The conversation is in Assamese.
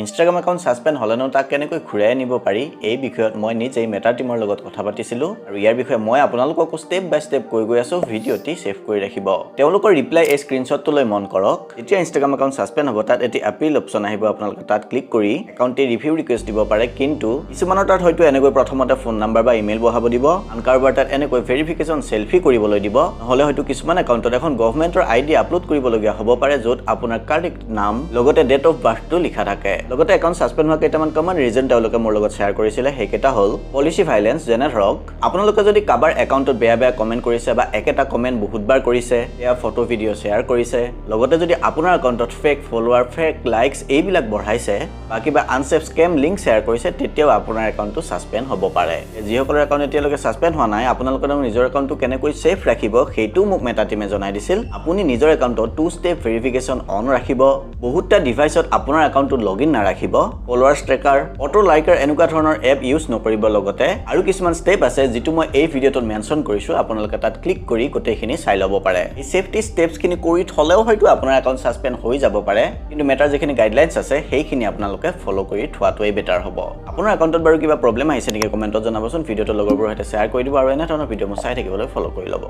ইনষ্টাগ্ৰাম একাউণ্ট ছাছপেণ্ড হ'লেনো তাক কেনেকৈ ঘূৰাই আনিব পাৰি এই বিষয়ত মই নিজেই মেটা টিমৰ লগত কথা পাতিছিলোঁ আৰু ইয়াৰ বিষয়ে মই আপোনালোকক ষ্টেপ বাই ষ্টেপ কৈ গৈ আছোঁ ভিডিঅ'টি ছেভ কৰি ৰাখিব তেওঁলোকৰ ৰিপ্লাই এই স্ক্ৰীনশ্বটটোলৈ মন কৰক যেতিয়া ইনষ্টাগ্ৰাম একাউণ্ট ছাছপেণ্ড হ'ব তাত এটি আপিল অপশ্যন আহিব আপোনালোকে তাত ক্লিক কৰি একাউণ্টে ৰিভিউ ৰিকুৱেষ্ট দিব পাৰে কিন্তু কিছুমানৰ তাত হয়তো এনেকৈ প্ৰথমতে ফোন নাম্বাৰ বা ইমেইল বহাব দিব আন কাৰোবাৰ তাত এনেকৈ ভেৰিফিকেশ্যন চেলফি কৰিবলৈ দিব নহ'লে হয়তো কিছুমান একাউণ্টত এখন গভৰ্ণমেণ্টৰ আইডি আপলোড কৰিবলগীয়া হ'ব পাৰে য'ত আপোনাৰ কাৰেক্ট নাম লগতে ডেট অফ বাৰ্থটো লিখা থাকে লগতে একাউণ্ট ছাছপেণ্ড হোৱা কেইটামান কমন ৰিজন তেওঁলোকে মোৰ লগত শ্বেয়াৰ কৰিছিলে সেইকেইটা হ'ল পলিচি ভাইলেন্স যেনে ধৰক আপোনালোকে যদি কাৰোবাৰ একাউণ্টত বেয়া কমেণ্ট কৰিছে বা একেটা কমেণ্ট বহুতবাৰ কৰিছে বেয়া ফটো ভিডিঅ' শ্বেয়াৰ কৰিছে লগতে যদি আপোনাৰ একাউণ্টত ফেক ফলোৱাৰ ফেক লাইকছ এইবিলাক বঢ়াইছে বা কিবা আনচেফ স্কেম লিংক শ্বেয়াৰ কৰিছে তেতিয়াও আপোনাৰ একাউণ্টটো ছাছপেণ্ড হ'ব পাৰে যিসকলৰ একাউণ্ট এতিয়ালৈকে ছাছপেণ্ড হোৱা নাই আপোনালোকে নিজৰ একাউণ্টটো কেনেকৈ ছেফ ৰাখিব সেইটোও মোক মেটা টিমে জনাই দিছিল আপুনি নিজৰ একাউণ্টত 2 ষ্টেপ ভেৰিফিকেশ্যন অন ৰাখিব বহুতটা ডিভাইচত আপোনাৰ একাউণ্টটো লগইন নাৰাখিব ফলোৱাৰ্ছ ট্ৰেকাৰ অটো লাইকাৰ এনেকুৱা ধৰণৰ এপ ইউজ নকৰিব লগতে আৰু কিছুমান ষ্টেপ আছে যিটো মই এই ভিডিঅ'টোত মেনশ্যন কৰিছোঁ আপোনালোকে তাত ক্লিক কৰি গোটেইখিনি চাই ল'ব পাৰে এই ছেফটি ষ্টেপছখিনি কৰি থ'লেও হয়তো আপোনাৰ একাউণ্ট ছাছপেণ্ড হৈ যাব পাৰে কিন্তু মেটাৰ যিখিনি গাইডলাইনছ আছে সেইখিনি আপোনালোকে ফ'ল' কৰি থোৱাটোৱেই বেটাৰ হ'ব আপোনাৰ একাউণ্টত বাৰু কিবা প্ৰব্লেম আহিছে নেকি কমেণ্টত জনাবচোন ভিডিঅ'টো লগৰবোৰৰ সৈতে শ্বেয়াৰ কৰি দিব আৰু এনে ধৰণৰ ভিডিঅ' মই চাই থাকিবলৈ ফ'ল' কৰি ল'ব